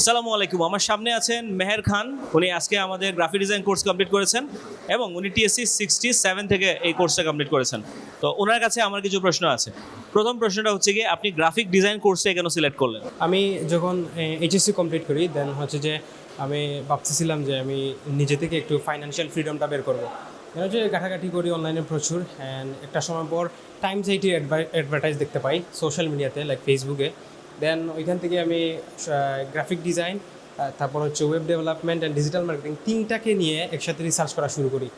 আসসালামু আলাইকুম। আমার সামনে আছেন মেহের খান। উনি আজকে আমাদের গ্রাফিক ডিজাইন কোর্স কমপ্লিট করেছেন এবং উনি টিএসসি 67 থেকে এই কোর্সটা কমপ্লিট করেছেন। তো ওনার কাছে আমার কিছু প্রশ্ন আছে। প্রথম প্রশ্নটা হচ্ছে কি, আপনি গ্রাফিক ডিজাইন কোর্সটা কেন সিলেক্ট করলেন? আমি যখন এইচএসসি কমপ্লিট করি দেন হচ্ছে যে আমি ভাবতেছিলাম যে আমি নিজে থেকে একটু ফাইন্যান্সিয়াল ফ্রিডমটা বের করবো। কেন যে ঘাটাঘাটি করি অনলাইনে প্রচুর, অ্যান্ড একটা সময় পর টাইমস এইটির অ্যাডভার্টাইজ দেখতে পাই সোশ্যাল মিডিয়াতে, লাইক ফেসবুকে। দেন ওইখান থেকে আমি গ্রাফিক ডিজাইন, তারপর হচ্ছে web development and digital marketing তিনটাকে নিয়ে একসাথে রিসার্চ করা শুরু করি।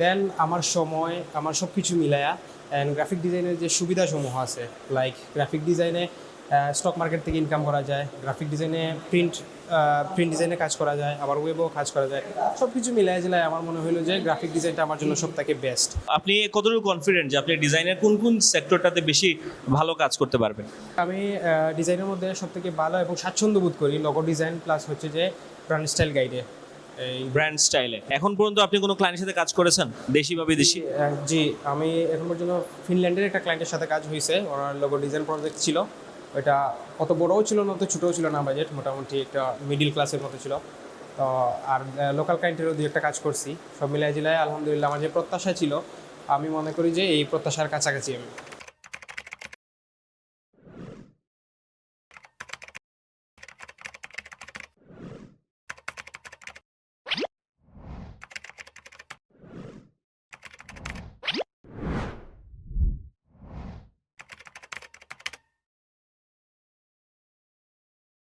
দেন আমার সময় আমার সব কিছু মিলায়া অ্যান্ড গ্রাফিক ডিজাইনের যে সুবিধাসমূহ আছে, লাইক গ্রাফিক ডিজাইনে স্টক মার্কেট থেকে ইনকাম করা যায়, গ্রাফিক ডিজাইনে প্রিন্ট ডিজাইনে কাজ করা যায়, আবার ওয়েবেও কাজ করা যায়। সব কিছু মিলাই জেলায় আমার মনে হলো যে গ্রাফিক ডিজাইনটা আমার জন্য সব থেকে বেস্ট। আপনি কতটুকু কনফিডেন্ট যে আপনি ডিজাইনের কোন কোন সেক্টরটাতে বেশি ভালো কাজ করতে পারবেন? আমি ডিজাইনের মধ্যে সব থেকে ভালো এবং স্বাচ্ছন্দ্য বোধ করি লোগো ডিজাইন প্লাস হচ্ছে যে ব্র্যান্ড স্টাইল গাইডে। এই ব্র্যান্ড স্টাইলে এখন পর্যন্ত আপনি কোনো ক্লায়েন্টের সাথে কাজ করেছেন, দেশি বা বিদেশি? জি, আমি এখন পর্যন্ত ফিনল্যান্ডের একটা ক্লায়েন্টের সাথে কাজ হয়েছে। ওনার লোগো ডিজাইন প্রজেক্ট ছিল। ওইটা অত বড়ও ছিল না, অত ছোটও ছিল না, বাজেট মোটামুটি একটা মিডিল ক্লাসের মতো ছিল। তো আর লোকাল ক্লায়েন্টেরও দুই একটা কাজ করছি। সব মিলাই জেলায় আলহামদুলিল্লাহ আমার যে প্রত্যাশা ছিল, আমি মনে করি যে এই প্রত্যাশার কাছাকাছি আমি।